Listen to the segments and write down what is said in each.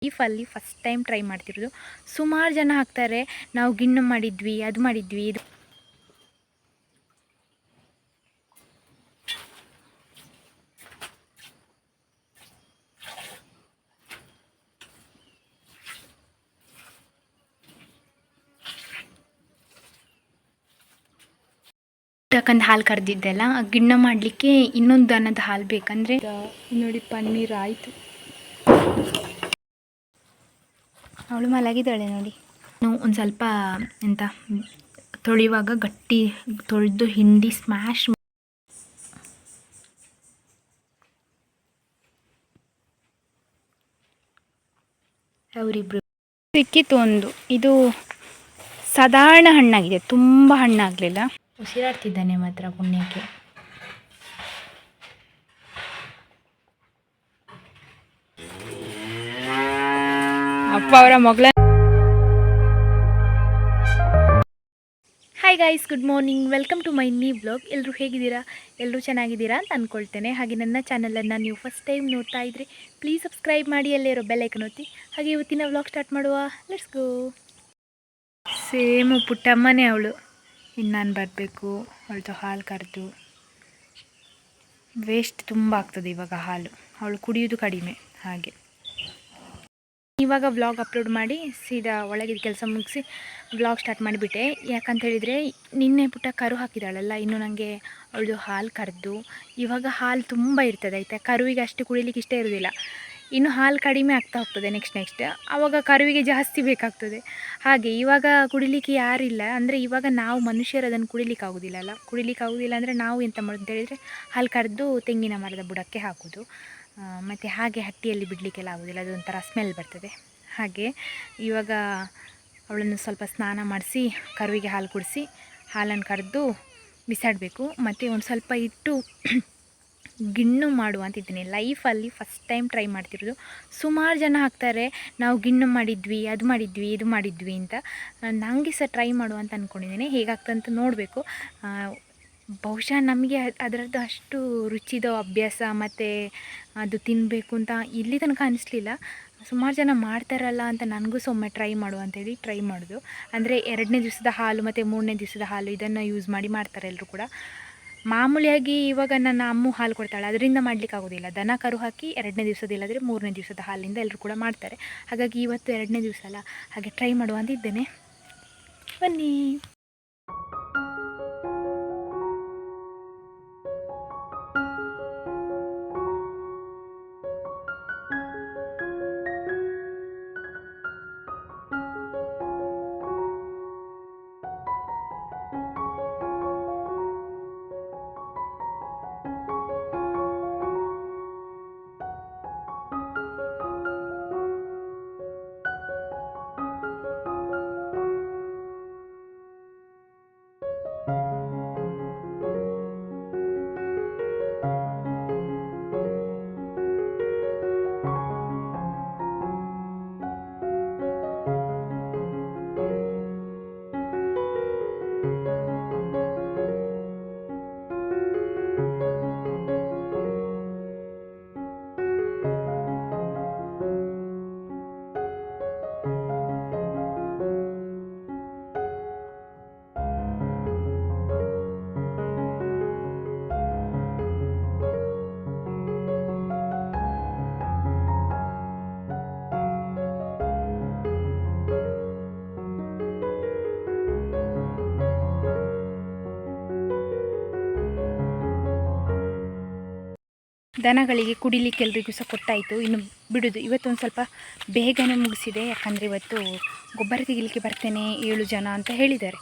ಲೈಫಲ್ಲಿ first time try ಮಾಡ್ತಿರೋದು. ಸುಮಾರು ಜನ ಹಾಕ್ತಾರೆ, ನಾವು ಗಿಣ್ಣು ಮಾಡಿದ್ವಿ, ಅದು ಮಾಡಿದ್ವಿ, ಇದು ಯಾಕಂದು ಹಾಲು ಕರೆದಿದ್ದೆಲ್ಲ ಗಿಣ್ಣು ಮಾಡಲಿಕ್ಕೆ ಇನ್ನೊಂದು ದನದ ಹಾಲು ಬೇಕಂದರೆ ನೋಡಿ ಪನ್ನೀರ್ ಆಯಿತು. ಅವಳು ಮಲಗಿದ್ದಾಳೆ ನೋಡಿ. ನಾವು ಒಂದು ಸ್ವಲ್ಪ ಎಂತ ತೊಳೆಯುವಾಗ ಗಟ್ಟಿ ತೊಳೆದು ಹಿಂಡಿ ಸ್ಮ್ಯಾಶ್ ಅವರಿಬ್ರು ಸಿಕ್ಕಿತ್ತು. ಒಂದು ಇದು ಸಾಧಾರಣ ಹಣ್ಣಾಗಿದೆ, ತುಂಬ ಹಣ್ಣಾಗಲಿಲ್ಲ. ಉಸಿರಾಡ್ತಿದ್ದಾನೆ ಮಾತ್ರ ಪುಣ್ಯಕ್ಕೆ. ಅಪ್ಪ ಅವರ ಮಗಳ. Hi guys, good morning, welcome to my new blog. ಎಲ್ಲರೂ ಹೇಗಿದ್ದೀರಾ? ಎಲ್ಲರೂ ಚೆನ್ನಾಗಿದ್ದೀರಾ ಅಂತ ಅಂದ್ಕೊಳ್ತೇನೆ. ಹಾಗೆ ನನ್ನ ಚಾನಲನ್ನು ನೀವು ಫಸ್ಟ್ ಟೈಮ್ ನೋಡ್ತಾ ಇದ್ದರೆ ಪ್ಲೀಸ್ ಸಬ್ಸ್ಕ್ರೈಬ್ ಮಾಡಿ, ಅಲ್ಲೇ ಇರೋ ಬೆಲ್ ಐಕನ್ ಒತ್ತಿ. ಹಾಗೆ ಇವತ್ತಿನ ವ್ಲಾಗ್ ಸ್ಟಾರ್ಟ್ ಮಾಡುವ. Let's go. ಸೇಮು ಪುಟ್ಟಮ್ಮನೇ ಅವಳು. ಇನ್ನು ನಾನು ಬರಬೇಕು. ಅವಳದು ಹಾಲು ಕರೆದು ವೇಸ್ಟ್ ತುಂಬ ಆಗ್ತದೆ ಇವಾಗ ಹಾಲು. ಅವಳು ಕುಡಿಯೋದು ಕಡಿಮೆ. ಹಾಗೆ ಇವಾಗ ವ್ಲಾಗ್ ಅಪ್ಲೋಡ್ ಮಾಡಿ ಸೀದಾ ಒಳಗಿದ ಕೆಲಸ ಮುಗಿಸಿ ವ್ಲಾಗ್ ಸ್ಟಾರ್ಟ್ ಮಾಡಿಬಿಟ್ಟೆ. ಯಾಕಂತ ಹೇಳಿದರೆ ನಿನ್ನೆ ಪುಟ್ಟ ಕರು ಹಾಕಿದಾಳಲ್ಲ, ಇನ್ನು ನನಗೆ ಅವಳದು ಹಾಲು ಕರೆದು ಇವಾಗ ಹಾಲು ತುಂಬ ಇರ್ತದೆ ಆಯಿತಾ. ಕರುವಿಗೆ ಅಷ್ಟು ಕುಡಿಲಿಕ್ಕೆ ಇಷ್ಟ ಇರೋದಿಲ್ಲ. ಇನ್ನು ಹಾಲು ಕಡಿಮೆ ಆಗ್ತಾ ಹೋಗ್ತದೆ ನೆಕ್ಸ್ಟ್ ಆವಾಗ ಕರುವಿಗೆ ಜಾಸ್ತಿ ಬೇಕಾಗ್ತದೆ. ಹಾಗೆ ಇವಾಗ ಕುಡಿಲಿಕ್ಕೆ ಯಾರಿಲ್ಲ ಅಂದರೆ ಇವಾಗ ನಾವು ಮನುಷ್ಯರು ಅದನ್ನು ಕುಡಿಲಿಕ್ಕೆ ಆಗೋದಿಲ್ಲ ಅಂದರೆ ನಾವು ಎಂತ ಮಾಡೋದು ಅಂತ ಹೇಳಿದರೆ ಹಾಲು ಕರೆದು ತೆಂಗಿನ ಮರದ ಬುಡಕ್ಕೆ ಹಾಕೋದು. ಮತ್ತು ಹಾಗೆ ಹಟ್ಟಿಯಲ್ಲಿ ಬಿಡಲಿಕ್ಕೆಲ್ಲ ಆಗೋದಿಲ್ಲ, ಅದೊಂಥರ ಸ್ಮೆಲ್ ಬರ್ತದೆ. ಹಾಗೆ ಇವಾಗ ಅವಳನ್ನು ಸ್ವಲ್ಪ ಸ್ನಾನ ಮಾಡಿಸಿ ಕರುವಿಗೆ ಹಾಲು ಕುಡಿಸಿ ಹಾಲನ್ನು ಕರೆದು ಬಿಸಾಡಬೇಕು. ಮತ್ತು ಒಂದು ಸ್ವಲ್ಪ ಇಟ್ಟು ಗಿಣ್ಣು ಮಾಡುವ ಅಂತಿದ್ದೀನಿ. ಲೈಫಲ್ಲಿ ಫಸ್ಟ್ ಟೈಮ್ ಟ್ರೈ ಮಾಡ್ತಿರೋದು. ಸುಮಾರು ಜನ ಹಾಕ್ತಾರೆ, ನಾವು ಗಿಣ್ಣು ಮಾಡಿದ್ವಿ, ಅದು ಮಾಡಿದ್ವಿ, ಇದು ಮಾಡಿದ್ವಿ ಅಂತ. ನನಗೆ ಸಹ ಟ್ರೈ ಮಾಡುವ ಅಂತ ಅಂದ್ಕೊಂಡಿದ್ದೀನಿ. ಹೇಗಾಗ್ತಂತ ನೋಡಬೇಕು. ಬಹುಶಃ ನಮಗೆ ಅದರದ್ದು ಅಷ್ಟು ರುಚಿದೋ ಅಭ್ಯಾಸ ಮತ್ತು ಅದು ತಿನ್ನಬೇಕು ಅಂತ ಇಲ್ಲಿ ತನಕ ಅನಿಸ್ಲಿಲ್ಲ. ಸುಮಾರು ಜನ ಮಾಡ್ತಾರಲ್ಲ ಅಂತ ನನಗೂ ಸಹ ಒಮ್ಮೆ ಟ್ರೈ ಮಾಡುವ ಅಂತೇಳಿ ಟ್ರೈ ಮಾಡೋದು. ಅಂದರೆ 2ನೇ ದಿವಸದ ಹಾಲು ಮತ್ತು 3ನೇ ದಿವಸದ ಹಾಲು ಇದನ್ನು ಯೂಸ್ ಮಾಡಿ ಮಾಡ್ತಾರೆ ಎಲ್ಲರೂ ಕೂಡ. ಮಾಮೂಲಿಯಾಗಿ ಇವಾಗ ನನ್ನ ಅಮ್ಮ ಹಾಲು ಕೊಡ್ತಾಳೆ, ಅದರಿಂದ ಮಾಡಲಿಕ್ಕೆ ಆಗೋದಿಲ್ಲ. ದನ ಕರು ಹಾಕಿ 2ನೇ ದಿವಸದ ಇಲ್ಲಾಂದರೆ 3ನೇ ದಿವಸದ ಹಾಲಿಂದ ಎಲ್ಲರೂ ಕೂಡ ಮಾಡ್ತಾರೆ. ಹಾಗಾಗಿ ಇವತ್ತು 2ನೇ ದಿವಸ ಅಲ್ಲ, ಹಾಗೆ ಟ್ರೈ ಮಾಡುವ ಅಂತ ಇದ್ದೇನೆ. ಬನ್ನಿ. ದನಗಳಿಗೆ ಕುಡಿಲಿಕ್ಕೆ ಎಲ್ರಿಗೂ ಸಹ ಕೊಟ್ಟಾಯಿತು. ಇನ್ನು ಬಿಡೋದು ಇವತ್ತೊಂದು ಸ್ವಲ್ಪ ಬೇಗನೆ ಮುಗಿಸಿದೆ. ಯಾಕಂದರೆ ಇವತ್ತು ಗೊಬ್ಬರ ತೆಗಿಲಿಕ್ಕೆ ಬರ್ತೇನೆ 7 ಜನ ಅಂತ ಹೇಳಿದ್ದಾರೆ.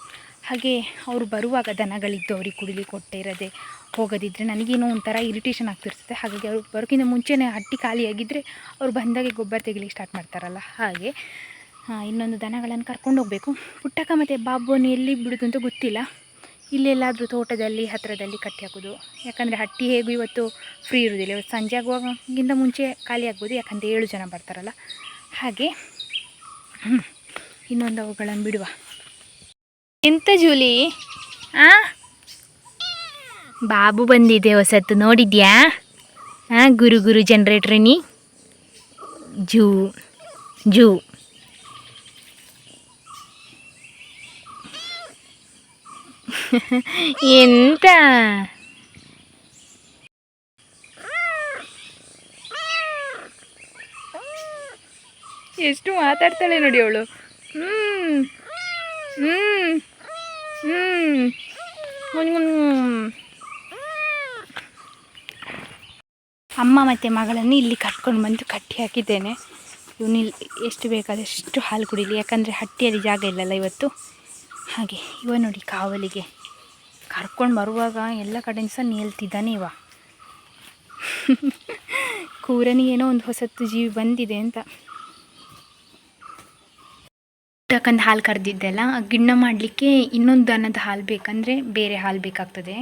ಹಾಗೆ ಅವರು ಬರುವಾಗ ದನಗಳಿದ್ದು ಅವ್ರಿಗೆ ಕುಡಿಲಿಕ್ಕೆ ಕೊಟ್ಟೆ ಇರದೆ ಹೋಗೋದಿದ್ದರೆ ನನಗೇನೋ ಒಂಥರ ಇರಿಟೇಷನ್ ಆಗ್ತಿರ್ತದೆ. ಹಾಗಾಗಿ ಅವರು ಬರೋಕ್ಕಿಂತ ಮುಂಚೆನೇ ಹಟ್ಟಿ ಖಾಲಿಯಾಗಿದ್ದರೆ ಅವ್ರು ಬಂದಾಗೆ ಗೊಬ್ಬರ ತೆಗಿಲಿಕ್ಕೆ ಸ್ಟಾರ್ಟ್ ಮಾಡ್ತಾರಲ್ಲ. ಹಾಗೆ ಇನ್ನೊಂದು ದನಗಳನ್ನು ಕರ್ಕೊಂಡು ಹೋಗಬೇಕು. ಪುಟ್ಟಕ್ಕ ಮತ್ತು ಬಾಬುವನ್ನು ಎಲ್ಲಿ ಬಿಡೋದು ಅಂತ ಗೊತ್ತಿಲ್ಲ. ಇಲ್ಲೆಲ್ಲಾದರೂ ತೋಟದಲ್ಲಿ ಹತ್ತಿರದಲ್ಲಿ ಕಟ್ಟಿ ಹಾಕೋದು. ಯಾಕಂದರೆ ಹಟ್ಟಿ ಹೇಗೂ ಇವತ್ತು ಫ್ರೀ ಇರೋದಿಲ್ಲ. ಇವತ್ತು ಸಂಜೆ ಆಗುವಾಗಿಂತ ಮುಂಚೆ ಖಾಲಿ ಆಗ್ಬೋದು, ಯಾಕಂದರೆ 7 ಜನ ಬರ್ತಾರಲ್ಲ. ಹಾಗೆ ಇನ್ನೊಂದು ಅವುಗಳನ್ನು ಬಿಡುವ. ಎಂತ ಜೂಲಿ ಬಾಬು ಬಂದಿದೆ ಹೊಸತ್ತು, ನೋಡಿದ್ಯಾ? ಗುರು ಜನ್ರೇಟ್ರ್ ನೀ ಜೂ ಜೂ. ಎಂತ ಎಷ್ಟು ಮಾತಾಡ್ತಾಳೆ ನೋಡಿ ಅವಳು. ಅಮ್ಮ ಮತ್ತು ಮಗಳನ್ನು ಇಲ್ಲಿ ಕಟ್ಕೊಂಡು ಬಂದು ಕಟ್ಟಿ ಹಾಕಿದ್ದೇನೆ. ಇವನಿಲ್ಲಿ ಎಷ್ಟು ಬೇಕಾದಷ್ಟು ಹಾಲು ಕುಡೀಲಿ, ಯಾಕಂದರೆ ಹಟ್ಟಿಯಲ್ಲಿ ಜಾಗ ಇಲ್ಲಲ್ಲ ಇವತ್ತು. ಹಾಗೆ ಇವ ನೋಡಿ ಕಾವಲಿಗೆ ಕರ್ಕೊಂಡು ಬರುವಾಗ ಎಲ್ಲ ಕಡೆಯಿಂದ ಸಹ ನಿಲ್ತಿದ್ದಾನೆ ಇವ. ಕೂರನಿಗೇನೋ ಒಂದು ಹೊಸತ್ತು ಜೀವಿ ಬಂದಿದೆ ಅಂತ. ಯಾಕಂದ್ರೆ ಹಾಲು ಕರೆದಿದ್ದೆಲ್ಲ ಗಿಣ್ಣ ಮಾಡಲಿಕ್ಕೆ ಇನ್ನೊಂದು ದನದ ಹಾಲು ಬೇಕಂದರೆ ಬೇರೆ ಹಾಲು ಬೇಕಾಗ್ತದೆ.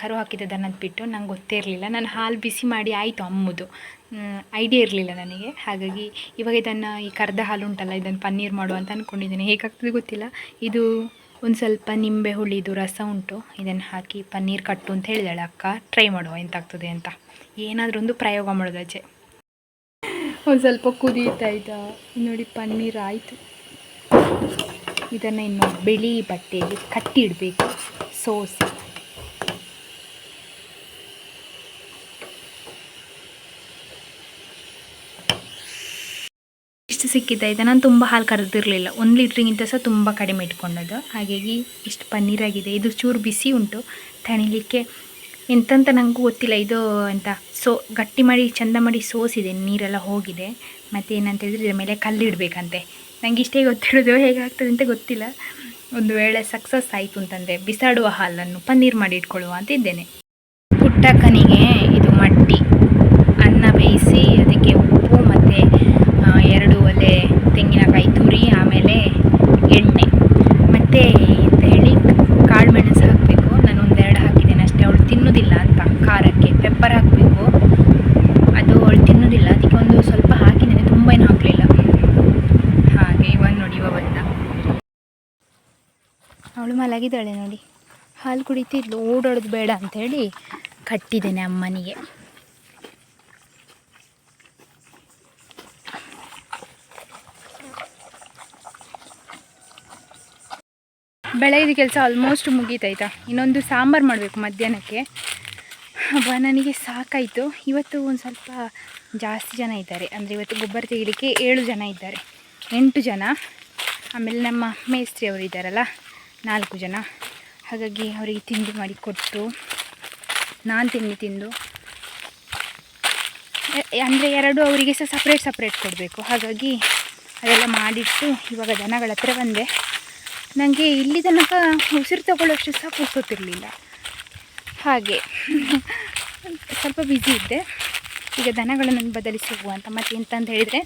ಕರು ಹಾಕಿದ ದನದ ಬಿಟ್ಟು ನಂಗೆ ಗೊತ್ತೇ ಇರಲಿಲ್ಲ. ನಾನು ಹಾಲು ಬಿಸಿ ಮಾಡಿ ಆಯಿತು ಅಮ್ಮದು, ಐಡಿಯಾ ಇರಲಿಲ್ಲ ನನಗೆ. ಹಾಗಾಗಿ ಇವಾಗ ಇದನ್ನು ಈ ಕರೆದ ಹಾಲು ಉಂಟಲ್ಲ, ಇದನ್ನು ಪನ್ನೀರ್ ಮಾಡುವ ಅಂತ ಅಂದ್ಕೊಂಡಿದ್ದೀನಿ. ಹೇಗಾಗ್ತದೆ ಗೊತ್ತಿಲ್ಲ. ಇದು ಒಂದು ಸ್ವಲ್ಪ ನಿಂಬೆ ಹುಳಿದು ರಸ ಉಂಟು, ಇದನ್ನು ಹಾಕಿ ಪನ್ನೀರ್ ಕಟ್ಟು ಅಂತ ಹೇಳಿದಾಳೆ ಅಕ್ಕ. ಟ್ರೈ ಮಾಡುವ ಎಂತಾಗ್ತದೆ ಅಂತ, ಏನಾದರೂ ಒಂದು ಪ್ರಯೋಗ ಮಾಡೋದಾಚೆ. ಒಂದು ಸ್ವಲ್ಪ ಕುದೀತಾ ಇದ್ದ ನೋಡಿ, ಪನ್ನೀರ್ ಆಯಿತು. ಇದನ್ನು ಇನ್ನು ಬಿಳಿ ಬಟ್ಟೆಯಲ್ಲಿ ಕಟ್ಟಿ ಇಡಬೇಕು, ಸೋಸಿ. ಇಷ್ಟು ಸಿಕ್ಕಿದ್ದಾಯ್ತು. ನಾನು ತುಂಬ ಹಾಲು ಕರೆದಿರಲಿಲ್ಲ, 1 ಲೀಟ್ರಿಗಿಂತ ಸಹ ತುಂಬ ಕಡಿಮೆ ಇಟ್ಕೊಂಡದ್ದು. ಹಾಗಾಗಿ ಇಷ್ಟು ಪನ್ನೀರಾಗಿದೆ. ಇದು ಚೂರು ಬಿಸಿ ಉಂಟು, ತಣಿಲಿಕ್ಕೆ ಎಂತಂತ ನನಗೂ ಗೊತ್ತಿಲ್ಲ. ಇದು ಅಂತ ಗಟ್ಟಿ ಮಾಡಿ ಚೆಂದ ಮಾಡಿ ಸೋಸಿದೆ, ನೀರೆಲ್ಲ ಹೋಗಿದೆ. ಮತ್ತು ಏನಂತ ಹೇಳಿದ್ರೆ ಇದ್ರ ಮೇಲೆ ಕಲ್ಲಿಡಬೇಕಂತೆ. ನನಗೆ ಇಷ್ಟೇ ಗೊತ್ತಿರೋದು, ಹೇಗಾಗ್ತದೆ ಅಂತ ಗೊತ್ತಿಲ್ಲ. ಒಂದು ವೇಳೆ ಸಕ್ಸಸ್ ಆಯಿತು ಅಂತಂದರೆ ಬಿಸಾಡುವ ಹಾಲನ್ನು ಪನ್ನೀರ್ ಮಾಡಿ ಇಟ್ಕೊಳ್ಳುವ ಅಂತ ಇದ್ದೇನೆ. ಪುಟ್ಟಕ್ಕನಿಗೆ ಇದು ಮಟ್ಟಿ ಅನ್ನ ಬೇಯಿಸಿ ಅದಕ್ಕೆ ಉಪ್ಪು ಮತ್ತು 2 ಒಲೆ ತೆಂಗಿನಕಾಯಿ ತುರಿ, ಆಮೇಲೆ ಎಣ್ಣೆ ಮತ್ತು ಅಂತ ಹೇಳಿ ಕಾಳು ಮೆಣಸು ಹಾಕಬೇಕು. ನಾನು 1 2 ಹಾಕಿದ್ದೇನೆ ಅಷ್ಟೇ. ಅವಳು ತಿನ್ನೋದಿಲ್ಲ ಅಂತ ಖಾರಕ್ಕೆ ಪೆಪ್ಪರ್ ಹಾಕಬೇಕು, ಅದು ಅವಳು ತಿನ್ನೋದಿಲ್ಲ. ಅದಕ್ಕೆ ಒಂದು ಸ್ವಲ್ಪ ಹಾಕಿದ್ದೇನೆ, ತುಂಬ ಏನು ಹಾಕಲಿಲ್ಲ. ಹಾಗೆ ಇವಾಗ ನೋಡಿ, ಇವ ಬಂದ. ಅವಳು ಮಲಗಿದ್ದಾಳೆ ನೋಡಿ, ಹಾಲು ಕುಡಿತಿದ್ಲು. ಓಡಾಡೋದು ಬೇಡ ಅಂಥೇಳಿ ಕಟ್ಟಿದ್ದೇನೆ ಅಮ್ಮನಿಗೆ. ಬೆಳಗಿದ ಕೆಲಸ ಆಲ್ಮೋಸ್ಟ್ ಮುಗೀತಾಯ್ತಾ. ಇನ್ನೊಂದು ಸಾಂಬಾರು ಮಾಡಬೇಕು ಮಧ್ಯಾಹ್ನಕ್ಕೆ. ನನಗೆ ಸಾಕಾಯಿತು. ಇವತ್ತು ಒಂದು ಸ್ವಲ್ಪ ಜಾಸ್ತಿ ಜನ ಇದ್ದಾರೆ, ಅಂದರೆ ಇವತ್ತು ಗೊಬ್ಬರ ತೆಗಿಲಿಕ್ಕೆ 7 ಜನ ಇದ್ದಾರೆ, 8 ಜನ. ಆಮೇಲೆ ನಮ್ಮ ಮೇಸ್ತ್ರಿ ಅವರು ಇದ್ದಾರಲ್ಲ, 4 ಜನ. ಹಾಗಾಗಿ ಅವರಿಗೆ ತಿಂಡಿ ಮಾಡಿ ಕೊಟ್ಟು ನಾನು ತಿಂದು ಅಂದರೆ 2 ಅವರಿಗೆ ಸಹ ಸಪ್ರೇಟ್ ಕೊಡಬೇಕು. ಹಾಗಾಗಿ ಅದೆಲ್ಲ ಮಾಡಿಟ್ಟು ಇವಾಗ ದನಗಳ ಹತ್ರ ಬಂದೆ. ನನಗೆ ಇಲ್ಲಿ ತನಕ ಉಸಿರು ತಗೊಳ್ಳೋಷ್ಟು ಸಹ ಪುರ್ಸೊತ್ತಿರಲಿಲ್ಲ, ಹಾಗೆ ಸ್ವಲ್ಪ ಬ್ಯುಸಿ ಇದ್ದೆ. ಈಗ ದನಗಳನ್ನು ಬದಲಿಸಿ ಹೋಗುವ ಅಂತ. ಮತ್ತು ಎಂತಂತ ಹೇಳಿದರೆ,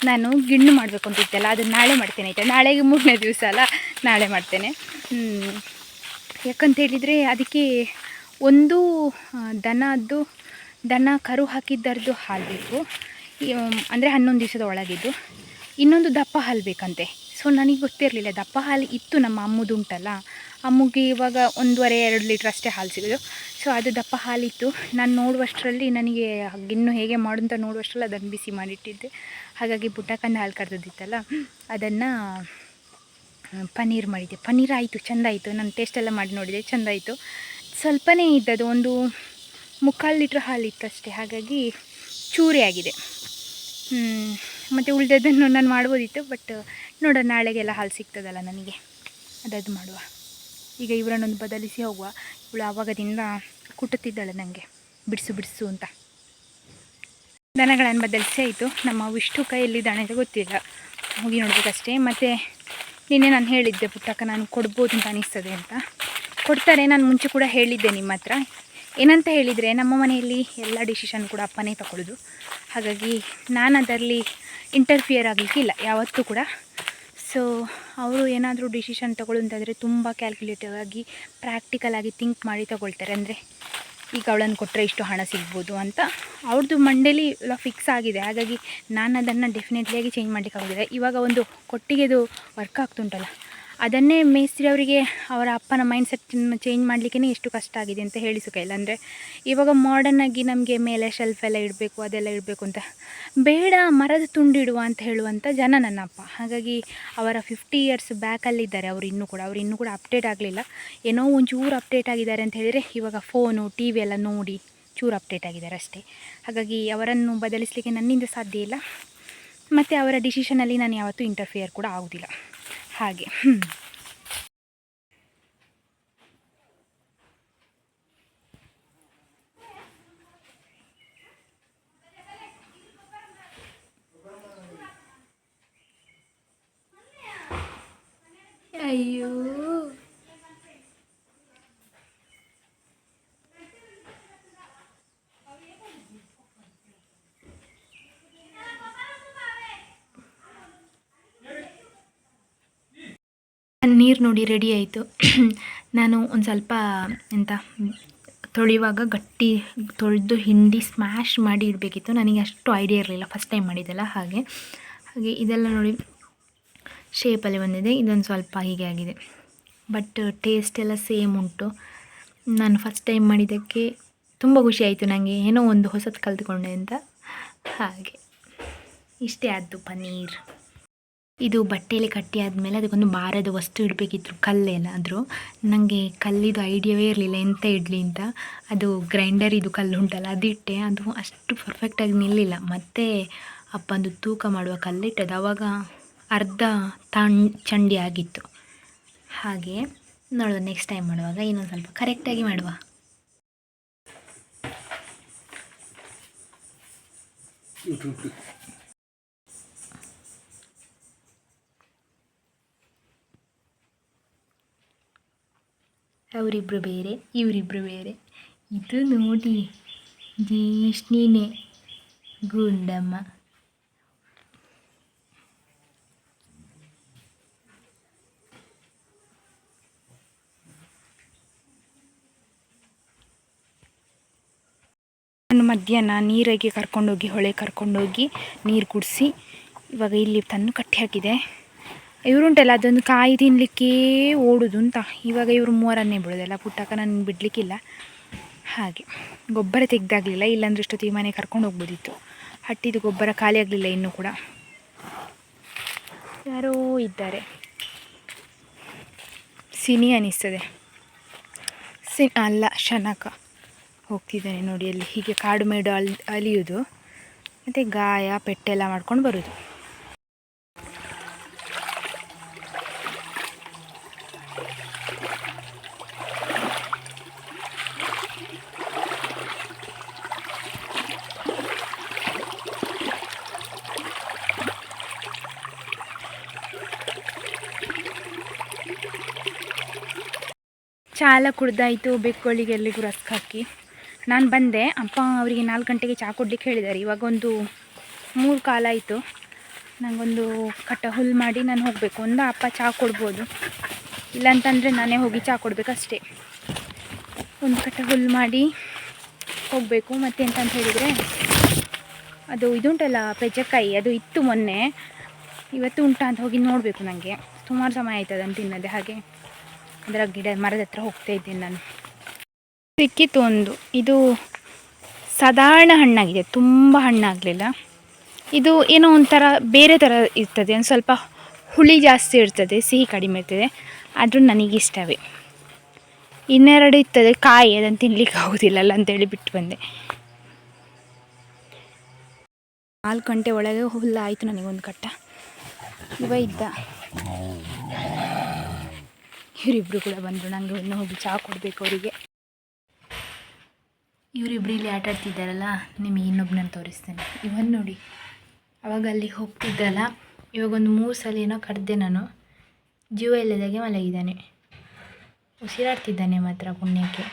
ನಾನು ಗಿಣ್ಣು ಮಾಡಬೇಕು ಅಂತಿದ್ದೆಲ್ಲ, ಅದು ನಾಳೆ ಮಾಡ್ತೇನೆ ಆಯಿತಾ. ನಾಳೆಗೆ 3ನೇ ದಿವಸ ಅಲ್ಲ, ನಾಳೆ ಮಾಡ್ತೇನೆ. ಯಾಕಂತೇಳಿದರೆ ಅದಕ್ಕೆ ಒಂದು ದನ ಕರು ಹಾಕಿದ್ದರದ್ದು ಹಾಲು ಬೇಕು, ಅಂದರೆ 11 ದಿವಸದ ಒಳಗಿದ್ದು. ಇನ್ನೊಂದು ದಪ್ಪ ಹಾಲು ಬೇಕಂತೆ. ಸೊ ನನಗೆ ಗೊತ್ತಿರಲಿಲ್ಲ. ದಪ್ಪ ಹಾಲು ಇತ್ತು, ನಮ್ಮ ಅಮ್ಮದು ಉಂಟಲ್ಲ, ಅಮ್ಮಗೆ ಇವಾಗ 1.5-2 ಲೀಟ್ರ್ ಅಷ್ಟೇ ಹಾಲು ಸಿಗೋದು. ಸೊ ಅದು ದಪ್ಪ ಹಾಲಿತ್ತು. ನಾನು ನೋಡುವಷ್ಟರಲ್ಲಿ ನನಗೆ ಗಿಣ್ಣು ಹೇಗೆ ಮಾಡು ಅಂತ ನೋಡುವಷ್ಟರಲ್ಲಿ ಅದನ್ನು ಬಿಸಿ ಮಾಡಿಟ್ಟಿದ್ದೆ. ಹಾಗಾಗಿ ಪುಟ್ಟಕ್ಕಂದು ಹಾಲು ಕರೆದಿತ್ತಲ್ಲ, ಅದನ್ನು ಪನ್ನೀರ್ ಮಾಡಿದ್ದೆ. ಪನ್ನೀರ್ ಆಯಿತು, ಚೆಂದ ಆಯಿತು. ನಾನು ಟೇಸ್ಟೆಲ್ಲ ಮಾಡಿ ನೋಡಿದೆ, ಚೆಂದ ಆಯಿತು. ಸ್ವಲ್ಪನೇ ಇದ್ದದು, ಒಂದು 3/4 ಲೀಟ್ರ್ ಹಾಲಿತ್ತು ಅಷ್ಟೇ. ಹಾಗಾಗಿ ಚೂರೇ ಆಗಿದೆ. ಮತ್ತು ಉಳಿದದ್ದನ್ನು ನಾನು ಮಾಡ್ಬೋದಿತ್ತು, ಬಟ್ ನೋಡೋಣ, ನಾಳೆಗೆಲ್ಲ ಹಾಲು ಸಿಗ್ತದಲ್ಲ ನನಗೆ, ಅದದು ಮಾಡುವ. ಈಗ ಇವರನ್ನೊಂದು ಬದಲಿಸಿ ಹೋಗುವ. ಇವಳು ಆವಾಗದಿಂದ ಕುಟ್ಟುತ್ತಿದ್ದಾಳೆ ನನಗೆ, ಬಿಡಿಸು ಅಂತ. ದನಗಳನ್ನು ಬದಲಿಸಿ ಆಯಿತು. ನಮ್ಮ ವಿಷ್ಣು ಕೈಯಲ್ಲಿದ್ದಾನೆ ಅಂತ ಗೊತ್ತಿಲ್ಲ, ಹೋಗಿ ನೋಡಬೇಕಷ್ಟೇ. ಮತ್ತು ನಿನ್ನೆ ನಾನು ಹೇಳಿದ್ದೆ, ಪುಟ್ಟಕ್ಕ ನಾನು ಕೊಡ್ಬೋದು ಅಂತ ಅನಿಸ್ತದೆ ಅಂತ. ಕೊಡ್ತಾರೆ, ನಾನು ಮುಂಚೆ ಕೂಡ ಹೇಳಿದ್ದೆ ನಿಮ್ಮ ಹತ್ರ. ಏನಂತ ಹೇಳಿದರೆ, ನಮ್ಮ ಮನೆಯಲ್ಲಿ ಎಲ್ಲ ಡಿಸಿಷನ್ ಕೂಡ ಅಪ್ಪನೇ ತಗೊಳ್ಳೋದು. ಹಾಗಾಗಿ ನಾನು ಅದರಲ್ಲಿ ಇಂಟರ್ಫಿಯರ್ ಆಗಲಿಕ್ಕಿಲ್ಲ ಯಾವತ್ತೂ ಕೂಡ. ಸೊ ಅವರು ಏನಾದರೂ ಡಿಸಿಷನ್ ತಗೊಳ್ಳೋದಾದರೆ ತುಂಬ ಕ್ಯಾಲ್ಕುಲೇಟಿವ್ ಆಗಿ, ಪ್ರಾಕ್ಟಿಕಲಾಗಿ ಥಿಂಕ್ ಮಾಡಿ ತಗೊಳ್ತಾರೆ. ಅಂದರೆ ಈಗ ಅವಳನ್ನು ಕೊಟ್ಟರೆ ಇಷ್ಟು ಹಣ ಸಿಗ್ಬೋದು ಅಂತ ಅವ್ರದ್ದು ಮಂಡೇಲಿ ಎಲ್ಲ ಫಿಕ್ಸ್ ಆಗಿದೆ. ಹಾಗಾಗಿ ನಾನು ಅದನ್ನು ಡೆಫಿನೆಟ್ಲಿಯಾಗಿ ಚೇಂಜ್ ಮಾಡಲಿಕ್ಕಾಗೋದಿಲ್ಲ. ಇವಾಗ ಒಂದು ಕೊಟ್ಟಿಗೆದು ವರ್ಕ್ ಆಗ್ತುಂಟಲ್ಲ, ಅದನ್ನೇ ಮೇಸ್ತ್ರಿ ಅವರಿಗೆ ಅವರ ಅಪ್ಪನ ಮೈಂಡ್ ಸೆಟ್ಟನ್ನು ಚೇಂಜ್ ಮಾಡಲಿಕ್ಕೆ ಎಷ್ಟು ಕಷ್ಟ ಆಗಿದೆ ಅಂತ ಹೇಳಿ ಸುಖ ಇಲ್ಲ. ಅಂದರೆ ಇವಾಗ ಮಾಡರ್ನಾಗಿ ನಮಗೆ ಮೇಲೆ ಶೆಲ್ಫ್ ಎಲ್ಲ ಇಡಬೇಕು, ಅದೆಲ್ಲ ಇಡಬೇಕು ಅಂತ, ಬೇಡ ಮರದ ತುಂಡಿಡುವ ಅಂತ ಹೇಳುವಂಥ ಜನ ನನ್ನ ಅಪ್ಪ. ಹಾಗಾಗಿ ಅವರ 50 ಇಯರ್ಸ್ ಬ್ಯಾಕಲ್ಲಿದ್ದಾರೆ ಅವರು ಇನ್ನೂ ಕೂಡ ಅಪ್ಡೇಟ್ ಆಗಲಿಲ್ಲ. ಏನೋ ಒಂಚೂರು ಅಪ್ಡೇಟ್ ಆಗಿದ್ದಾರೆ ಅಂತ ಹೇಳಿದರೆ ಇವಾಗ ಫೋನು ಟಿ ವಿ ಎಲ್ಲ ನೋಡಿ ಚೂರು ಅಪ್ಡೇಟ್ ಆಗಿದ್ದಾರೆ ಅಷ್ಟೇ. ಹಾಗಾಗಿ ಅವರನ್ನು ಬದಲಿಸಲಿಕ್ಕೆ ನನ್ನಿಂದ ಸಾಧ್ಯ ಇಲ್ಲ, ಮತ್ತು ಅವರ ಡಿಸಿಷನಲ್ಲಿ ನಾನು ಯಾವತ್ತೂ ಇಂಟರ್ಫಿಯರ್ ಕೂಡ ಆಗೋದಿಲ್ಲ. ಹಾಗೆ ಅಯ್ಯೋ ನೀರು ನೋಡಿ ರೆಡಿ ಆಯಿತು. ನಾನು ಒಂದು ಸ್ವಲ್ಪ ಎಂತ ತೊಳೆಯುವಾಗ ಗಟ್ಟಿ ತೊಳೆದು ಹಿಂಡಿ ಸ್ಮ್ಯಾಶ್ ಮಾಡಿ ಇಡಬೇಕಿತ್ತು. ನನಗೆ ಅಷ್ಟು ಐಡಿಯಾ ಇರಲಿಲ್ಲ, ಫಸ್ಟ್ ಟೈಮ್ ಮಾಡಿದ್ದೆಲ್ಲ. ಹಾಗೆ ಇದೆಲ್ಲ ನೋಡಿ ಶೇಪಲ್ಲಿ ಬಂದಿದೆ. ಇದೊಂದು ಸ್ವಲ್ಪ ಹೀಗೆ ಆಗಿದೆ, ಬಟ್ ಟೇಸ್ಟ್ ಎಲ್ಲ ಸೇಮ್ ಉಂಟು. ನಾನು ಫಸ್ಟ್ ಟೈಮ್ ಮಾಡಿದ್ದಕ್ಕೆ ತುಂಬ ಖುಷಿ ಆಯಿತು ನನಗೆ, ಏನೋ ಒಂದು ಹೊಸತು ಕಲಿತ್ಕೊಂಡೆ ಅಂತ. ಹಾಗೆ ಇಷ್ಟೇ ಆದ್ದು ಪನ್ನೀರ್. ಇದು ಬಟ್ಟೆಯಲ್ಲಿ ಕಟ್ಟಿ ಆದಮೇಲೆ ಅದಕ್ಕೊಂದು ಭಾರದ ವಸ್ತು ಇಡಬೇಕಿತ್ತು, ಕಲ್ಲೇನಾದರೂ. ನನಗೆ ಕಲ್ಲಿದು ಐಡಿಯಾವೇ ಇರಲಿಲ್ಲ ಎಂತ ಇಡಲಿ ಅಂತ. ಅದು ಗ್ರೈಂಡರ್ ಇದು ಕಲ್ಲು ಉಂಟಲ್ಲ ಅದಿಟ್ಟೆ, ಅದು ಅಷ್ಟು ಪರ್ಫೆಕ್ಟಾಗಿ ನಿಲ್ಲಿಲ್ಲ. ಮತ್ತು ಅಪ್ಪಂದು ತೂಕ ಮಾಡುವ ಕಲ್ಲಿಟ್ಟದು, ಆವಾಗ ಅರ್ಧ ಚಂಡಿ ಆಗಿತ್ತು. ಹಾಗೆ ನೋಡುವ ನೆಕ್ಸ್ಟ್ ಟೈಮ್ ಮಾಡುವಾಗ ಇನ್ನೊಂದು ಸ್ವಲ್ಪ ಕರೆಕ್ಟಾಗಿ ಮಾಡುವ. ಅವರಿಬ್ಬರು ಬೇರೆ, ಇವರಿಬ್ಬರು ಬೇರೆ. ಇದು ನೋಡಿ ಜೀಷ್ಣಿನೇ ಗುಂಡಮ್ಮ. ನಾನು ಮಧ್ಯಾಹ್ನ ನೀರಿಗೆ ಕರ್ಕೊಂಡೋಗಿ, ಹೊಳೆ ಕರ್ಕೊಂಡೋಗಿ ನೀರು ಕುಡಿಸಿ ಇವಾಗ ಇಲ್ಲಿ ತಂದು ಕಟ್ಟಿ ಹಾಕಿದೆ. ಇವರುಂಟಲ್ಲ ಅದೊಂದು ಕಾಯಿ ತಿನ್ನಲಿಕ್ಕೇ ಓಡೋದು ಅಂತ. ಇವಾಗ ಇವರು ಮೂವರನ್ನೇ ಬಿಡೋದಲ್ಲ, ಪುಟ್ಟಕ್ಕ ನಾನು ಬಿಡಲಿಕ್ಕಿಲ್ಲ. ಹಾಗೆ ಗೊಬ್ಬರ ತೆಗೆದಾಗಲಿಲ್ಲ, ಇಲ್ಲಾಂದ್ರೆ ಇಷ್ಟೊತ್ತಿಗೆ ಮನೆ ಕರ್ಕೊಂಡು ಹೋಗ್ಬೋದಿತ್ತು. ಹಟ್ಟಿದು ಗೊಬ್ಬರ ಖಾಲಿ ಆಗಲಿಲ್ಲ ಇನ್ನೂ ಕೂಡ. ಯಾರೋ ಇದ್ದಾರೆ, ಸಿನಿ ಅನ್ನಿಸ್ತದೆ. ಅಲ್ಲ ಶನಕ ಹೋಗ್ತಿದ್ದಾನೆ ನೋಡಿ ಅಲ್ಲಿ. ಹೀಗೆ ಕಾಡು ಮೇಡು ಅಲಿಯೋದು ಮತ್ತು ಗಾಯ ಪೆಟ್ಟೆಲ್ಲ ಮಾಡ್ಕೊಂಡು ಬರೋದು. ಚಾಲ ಕುಡ್ದಾಯಿತು, ಬೆಕ್ಕೋಳಿಗೆ ಎಲ್ಲಿಗೂ ರಸ್ಕ್ ಹಾಕಿ ನಾನು ಬಂದೆ. ಅಪ್ಪ ಅವರಿಗೆ 4 ಗಂಟೆಗೆ ಚಹಾ ಕೊಡ್ಲಿಕ್ಕೆ ಹೇಳಿದ್ದಾರೆ. ಇವಾಗ ಒಂದು 3 ಕಾಲ ಆಯಿತು. ನನಗೊಂದು ಕಟ್ಟ ಹುಲ್ಲು ಮಾಡಿ ನಾನು ಹೋಗಬೇಕು. ಅಪ್ಪ ಚಹಾ ಕೊಡ್ಬೋದು, ಇಲ್ಲಾಂತಂದರೆ ನಾನೇ ಹೋಗಿ ಚಹಾ ಕೊಡಬೇಕಷ್ಟೇ. ಒಂದು ಕಟ್ಟ ಹುಲ್ಲು ಮಾಡಿ ಹೋಗಬೇಕು. ಮತ್ತು ಎಂತಂತ ಹೇಳಿದರೆ ಅದು ಇದುಂಟಲ್ಲ ಪೆಚ್ಚಕಾಯಿ, ಅದು ಇತ್ತು ಮೊನ್ನೆ, ಇವತ್ತು ಉಂಟಾ ಅಂತ ಹೋಗಿ ನೋಡಬೇಕು. ನನಗೆ ಸುಮಾರು ಸಮಯ ಆಯ್ತದೆ ಅಂತ ತಿನ್ನದೆ. ಹಾಗೆ ಅದರ ಮರದ ಹತ್ರ ಹೋಗ್ತಾ ಇದ್ದೀನಿ ನಾನು. ಸಿಕ್ಕಿತ್ತು ಒಂದು, ಇದು ಸಾಧಾರಣ ಹಣ್ಣಾಗಿದೆ, ತುಂಬ ಹಣ್ಣಾಗಲಿಲ್ಲ. ಇದು ಏನೋ ಒಂಥರ ಬೇರೆ ಥರ ಇರ್ತದೆ, ಒಂದು ಸ್ವಲ್ಪ ಹುಳಿ ಜಾಸ್ತಿ ಇರ್ತದೆ, ಸಿಹಿ ಕಡಿಮೆ ಇರ್ತದೆ. ಆದರೂ ನನಗಿಷ್ಟವೇ. ಇನ್ನೆರಡು ಇರ್ತದೆ ಕಾಯಿ, ಅದನ್ನು ತಿನ್ನಲಿಕ್ಕೆ ಆಗೋದಿಲ್ಲಲ್ಲ ಅಂತೇಳಿ ಬಿಟ್ಟು ಬಂದೆ. 4 ಗಂಟೆ ಒಳಗೆ ಹುಲ್ಲು ಆಯಿತು ನನಗೊಂದು ಕಟ್ಟ. ಇದ್ದ ಇವರಿಬ್ಬರು ಕೂಡ ಬಂದರು. ನನಗೆ ಇನ್ನೂ ಹೋಗಿ ಚಹಾ ಕೊಡಬೇಕು ಅವರಿಗೆ. ಇವರಿಬ್ಬರು ಇಲ್ಲಿ ಆಟ ಆಡ್ತಿದ್ದಾರಲ್ಲ, ನಿಮಗೆ ಇನ್ನೊಬ್ಬನನ್ನು ತೋರಿಸ್ತೇನೆ. ಇವನ್ ನೋಡಿ, ಅವಾಗ ಅಲ್ಲಿ ಹೋಗ್ತಿದ್ದಲ್ಲ, ಇವಾಗೊಂದು 3 ಸಲ ಏನೋ ಕರೆದೆ ನಾನು. ಜೀವ ಇಲ್ಲದಾಗೆ ಮಲಗಿದ್ದಾನೆ, ಉಸಿರಾಡ್ತಿದ್ದಾನೆ ಮಾತ್ರ ಪುಣ್ಯಕ್ಕೆ.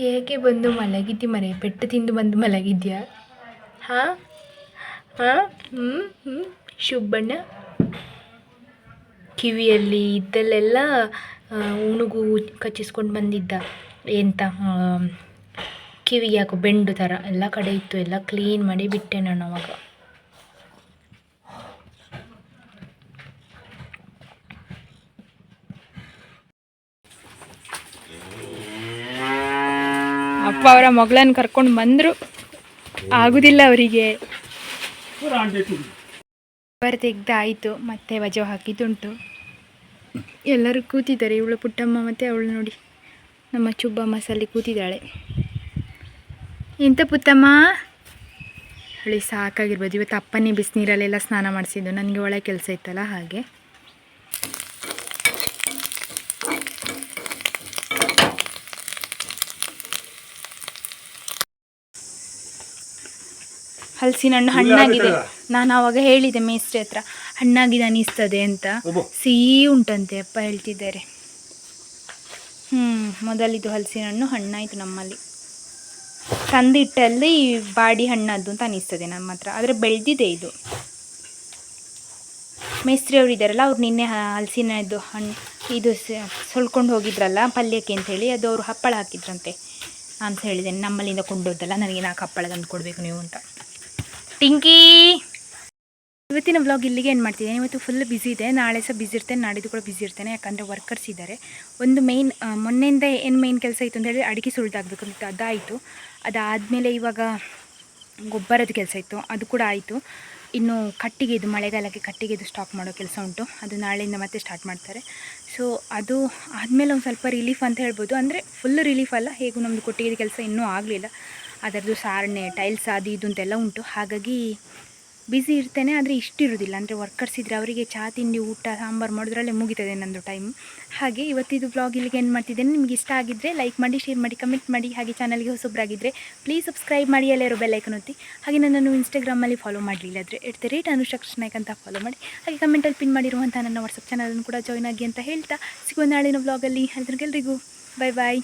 ಏಕೆ ಬಂದು ಮಲಗಿದ್ದಿ ಮರೆ? ಪೆಟ್ಟು ತಿಂದು ಬಂದು ಮಲಗಿದ್ಯಾ? ಹಾಂ ಶುಭಣ್ಣ ಕಿವಿಯಲ್ಲಿ ಇದ್ದಲ್ಲೆಲ್ಲ ಉಣುಗು ಕಚ್ಚಿಸ್ಕೊಂಡು ಬಂದಿದ್ದ ಎಂತ ಕಿವಿಗೆ ಯಾಕೋ ಬೆಂಡು ಥರ ಎಲ್ಲ ಕಡೆ ಇತ್ತು, ಎಲ್ಲ ಕ್ಲೀನ್ ಮಾಡಿ ಬಿಟ್ಟೆ ನಾನು ಅವಾಗ. ಅಪ್ಪ ಅವರ ಮಗಳನ್ನ ಕರ್ಕೊಂಡು ಬಂದರು, ಆಗುದಿಲ್ಲ ಅವರಿಗೆ. ತೆಗ್ದಾಯಿತು, ಮತ್ತೆ ವಜೆ ಹಾಕಿದ್ದುಂಟು. ಎಲ್ಲರೂ ಕೂತಿದ್ದಾರೆ. ಇವಳು ಪುಟ್ಟಮ್ಮ ಮತ್ತು ಅವಳು ನೋಡಿ ನಮ್ಮ ಚುಬ್ಬ ಮಸಾಲೆ ಕೂತಿದ್ದಾಳೆ. ಎಂತ ಪುಟ್ಟಮ್ಮ ಹೇಳಿ ಸಾಕಾಗಿರ್ಬೋದು. ಇವತ್ತು ಅಪ್ಪನೇ ಬಿಸಿನೀರಲ್ಲೆಲ್ಲ ಸ್ನಾನ ಮಾಡಿಸಿದ್ದು, ನನಗೆ ಒಳ್ಳೆ ಕೆಲಸ ಇತ್ತಲ್ಲ ಹಾಗೆ. ಹಲಸಿನ ಹಣ್ಣು ಹಣ್ಣಾಗಿದೆ. ನಾನು ಆವಾಗ ಹೇಳಿದೆ ಮೇಸ್ತ್ರಿ ಹತ್ರ, ಹಣ್ಣಾಗಿದೆ ಅನಿಸ್ತದೆ ಅಂತ. ಸಿಹಿ ಉಂಟಂತೆ ಅಪ್ಪ ಹೇಳ್ತಿದ್ದಾರೆ. ಮೊದಲಿದ್ದು ಹಲಸಿನ ಹಣ್ಣು ಹಣ್ಣಾಯಿತು ನಮ್ಮಲ್ಲಿ. ತಂದಿಟ್ಟಲ್ಲಿ ಬಾಡಿ ಹಣ್ಣದ್ದು ಅಂತ ಅನಿಸ್ತದೆ ನಮ್ಮ ಹತ್ರ, ಆದರೆ ಬೆಳೆದಿದೆ ಇದು. ಮೇಸ್ತ್ರಿ ಅವರು ಇದ್ದಾರಲ್ಲ, ಅವ್ರು ನಿನ್ನೆ ಹಲಸಿನದ್ದು ಹಣ್ಣು ಇದು ಸೊಳ್ಕೊಂಡು ಹೋಗಿದ್ರಲ್ಲ ಪಲ್ಯಕ್ಕೆ ಅಂಥೇಳಿ, ಅದು ಅವರು ಹಪ್ಪಳ ಹಾಕಿದ್ರಂತೆ. ನಾನು ಹೇಳಿದ್ದೇನೆ ನಮ್ಮಲ್ಲಿಂದ ಕೊಂಡೋದಲ್ಲ, ನನಗೆ 4 ಹಪ್ಪಳ ತಂದು ಕೊಡಬೇಕು ನೀವು ಅಂತ. ಟಿಂಕಿ, ಇವತ್ತಿನ ವ್ಲಾಗ್ ಇಲ್ಲಿಗೆ ಏನು ಮಾಡ್ತಿದ್ದೇನೆ. ಇವತ್ತು ಫುಲ್ ಬ್ಯುಸಿ ಇದೆ, ನಾಳೆ ಸಹ ಬ್ಯುಸಿ ಇರ್ತೇನೆ, ನಾಡಿದ್ದು ಕೂಡ ಬ್ಯುಸಿ ಇರ್ತೇನೆ. ಯಾಕಂದರೆ ವರ್ಕರ್ಸ್ ಇದ್ದಾರೆ. ಒಂದು ಮೊನ್ನೆಯಿಂದ ಏನು ಮೇಯ್ನ್ ಕೆಲಸ ಇತ್ತು ಅಂತ ಹೇಳಿದ್ರೆ ಅಡಿಕೆ ಸುಳಿದಾಗಬೇಕು ಅಂತ, ಅದಾಯಿತು. ಅದಾದಮೇಲೆ ಇವಾಗ ಗೊಬ್ಬರದ ಕೆಲಸ ಇತ್ತು, ಅದು ಕೂಡ ಆಯಿತು. ಇನ್ನು ಕಟ್ಟಿಗೆದು, ಮಳೆಗಾಲಕ್ಕೆ ಕಟ್ಟಿಗೆದು ಸ್ಟಾಕ್ ಮಾಡೋ ಕೆಲಸ ಉಂಟು, ಅದು ನಾಳೆಯಿಂದ ಮತ್ತೆ ಸ್ಟಾರ್ಟ್ ಮಾಡ್ತಾರೆ. ಸೊ ಅದು ಆದಮೇಲೆ ಒಂದು ಸ್ವಲ್ಪ ರಿಲೀಫ್ ಅಂತ ಹೇಳ್ಬೋದು. ಅಂದರೆ ಫುಲ್ ರಿಲೀಫ್ ಅಲ್ಲ, ಹೇಗೂ ನಮ್ಮದು ಕೊಟ್ಟಿಗೆದ ಕೆಲಸ ಇನ್ನೂ ಆಗಲಿಲ್ಲ. ಅದರದ್ದು ಸಾರಣೆ, ಟೈಲ್ಸ್ ಅದು ಇದು ಅಂತೆಲ್ಲ ಉಂಟು. ಹಾಗಾಗಿ ಬ್ಯುಸಿ ಇರ್ತೇನೆ, ಆದರೆ ಇಷ್ಟಿರೋದಿಲ್ಲ. ಅಂದರೆ ವರ್ಕರ್ಸ್ ಇದ್ದರೆ ಅವರಿಗೆ ಚಹಾ ತಿಂಡಿ ಊಟ ಸಾಂಬಾರು ಮಾಡೋದ್ರಲ್ಲೇ ಮುಗಿತದೆ ನಂದು ಟೈಮ್. ಹಾಗೆ ಇವತ್ತಿದು ಬ್ಲಾಗ್ ಇಲ್ಲಿಗೆ ಏನು ಮಾಡ್ತಿದ್ದೇನೆ. ನಿಮ್ಗೆ ಇಷ್ಟ ಆಗಿದ್ದರೆ ಲೈಕ್ ಮಾಡಿ, ಶೇರ್ ಮಾಡಿ, ಕಮೆಂಟ್ ಮಾಡಿ. ಹಾಗೆ ಚಾನಲ್ಗೆ ಹೊಸಬ್ರಾಗಿದ್ದರೆ ಪ್ಲೀಸ್ ಸಬ್ಸ್ಕ್ರೈಬ್ ಮಾಡಿ, ಎಲ್ಲರೂ ಬೆಲ್ಲೈಕನ್ ಒತ್ತಿ. ಹಾಗೆ ನನ್ನನ್ನು ಇನ್ಸ್ಟಾಗ್ರಾಮಲ್ಲಿ ಫಾಲೋ ಮಾಡಲಿಲ್ಲ ಅಂದರೆ @ಅನುಷಾ ಕೃಷ್ಣ ನಾಯ್ಕ ಅಂತ ಫಾಲೋ ಮಾಡಿ. ಹಾಗೆ ಕಮೆಂಟಲ್ಲಿ ಪಿನ್ ಮಾಡಿರುವಂಥ ನನ್ನ ವಾಟ್ಸಪ್ ಚಾನಲನ್ನು ಕೂಡ ಜಾಯ್ನ್ ಆಗಿ ಅಂತ ಹೇಳ್ತಾ ಸಿಗುವ ನಾಳಿನ ಬ್ಲಾಗಲ್ಲಿ. ಅದ್ರಿಗೆಲ್ರಿಗೂ ಬಾಯ್ ಬಾಯ್.